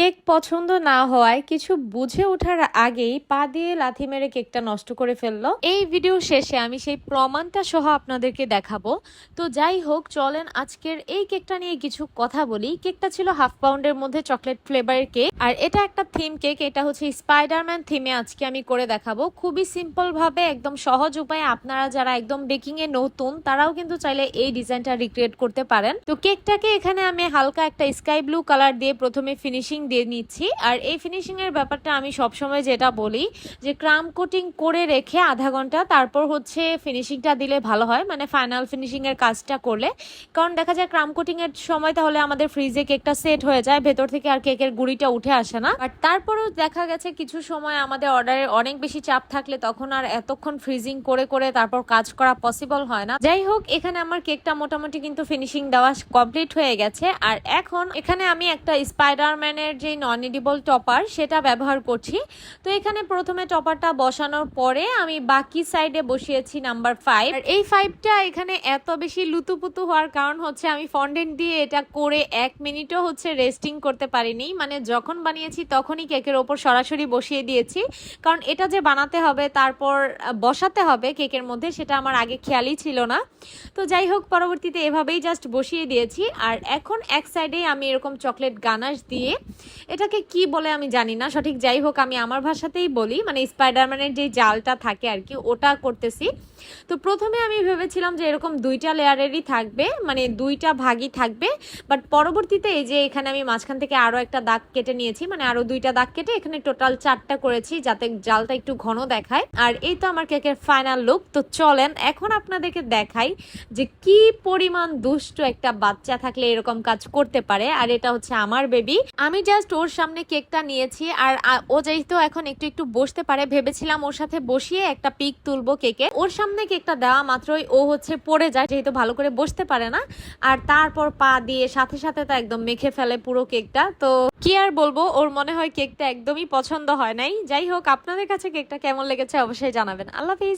Cake পছন্দ না হওয়ায় কিছু বুঝে ওঠার আগেই পা দিয়ে লাথি মেরে কেকটা নষ্ট করে ফেললো। এই ভিডিও শেষে আমি সেই প্রমাণটা সহ আপনাদেরকে দেখাবো। তো যাই হোক, চলেন আজকের এই কেকটা নিয়ে কিছু কথা বলি। কেকটা ছিল হাফ পাউন্ডের মধ্যে চকলেট ফ্লেভারের কেক, আর এটা একটা থিম কেক। এটা হচ্ছে স্পাইডারম্যান থিমে আজকে আমি করে দেখাবো খুবই সিম্পল ভাবে, একদম সহজ উপায়ে। আপনারা যারা একদম বেকিং এ নতুন তারাও কিন্তু চাইলে এই ডিজাইনটা রিক্রিয়েট করতে পারেন। তো কেকটাকে এখানে আমি হালকা একটা স্কাই ব্লু কালার দিয়ে প্রথমে ফিনিশিং দিয়ে নিচ্ছি। আর এই ফিনিশিং এর ব্যাপারটা আমি সবসময় যেটা বলি যে ক্রাম কোটিং করে রেখে আধা ঘন্টা তারপর হচ্ছে ফিনিশিংটা দিলে ভালো হয়, মানে ফাইনাল ফিনিশিং এর কাজটা করলে। কারণ দেখা যায় ক্রাম কোটিং এর সময় তাহলে আমাদের ফ্রিজে কেকটা সেট হয়ে যায়, ভেতর থেকে আর কেকের গুঁড়িটা উঠে আসে না। বাট তারপরেও দেখা গেছে কিছু সময় আমাদের অর্ডারের অনেক বেশি চাপ থাকলে তখন আর এতক্ষণ ফ্রিজিং করে করে তারপর কাজ করা পসিবল হয় না। যাই হোক, এখানে আমার কেকটা মোটামুটি কিন্তু ফিনিশিং দেওয়া কমপ্লিট হয়ে গেছে। আর এখন এখানে আমি একটা স্পাইডারম্যানের যে নন এডিবল টপার সেটা ব্যবহার করছি। তো এখানে প্রথমে টপারটা বসানোর পরে আমি বাকি সাইডে বসিয়েছি নাম্বার 5। আর এই 5টা এখানে এত বেশি লুতুপুতু হওয়ার কারণ হচ্ছে আমি ফন্ডেন্ট দিয়ে এটা করে 1 মিনিটও হচ্ছে রেস্টিং করতে পারিনি। মানে যখন বানিয়েছি তখনই কেকের ওপর সরাসরি বসিয়ে দিয়েছি, কারণ এটা যে বানাতে হবে তারপর বসাতে হবে কেকের মধ্যে সেটা আমার আগে খেয়ালই ছিল না। তো যাই হোক, পরবর্তীতে এভাবেই জাস্ট বসিয়ে দিয়েছি। আর এখন এক সাইডে আমি এরকম চকলেট গানাশ দিয়ে, এটাকে কি বলে আমি জানি না সঠিক, যাই হোক আমি আমার ভাষাতেই বলি, মানে স্পাইডারম্যানের যে জালটা থাকে আর কি ওটা করতেছি। তো প্রথমে আমি ভেবেছিলাম যে এরকম 2টা লেয়ারেরই থাকবে, মানে 2টা ভাগই থাকবে। বাট পরবর্তীতে এই যে এখানে আমি মাঝখান থেকে আরো একটা দাগ কেটে নিয়েছি, মানে আরো 2টা দাগ কেটে এখানে টোটাল 4টা করেছি যাতে জালটা একটু ঘন দেখায়। আর এই তো আমার কেকের ফাইনাল লুক। তো চলেন এখন আপনাদেরকে দেখাই যে কি পরিমাণ দুষ্ট একটা বাচ্চা থাকলে এরকম কাজ করতে পারে। আর এটা হচ্ছে আমার বেবি। আমি জাস্ট ওর সামনে কেকটা নিয়েছি, আর ও যেহেতু এখন একটু একটু বসতে পারে ভেবেছিলাম ওর সাথে বসিয়ে একটা পিক তুলবো কেকে। ওর সামনে কেকটা দেওয়া মাত্রই ও হচ্ছে পড়ে যায়, যেহেতু ভালো করে বসতে পারে না। আর তারপর পা দিয়ে সাথে সাথে তো একদম মেখে ফেলে পুরো কেকটা। তো কি আর বলবো, ওর মনে হয় কেকটা একদমই পছন্দ হয় নাই। যাই হোক, আপনাদের কাছে কেকটা কেমন লেগেছে অবশ্যই জানাবেন। আল্লাহ হাফিজ।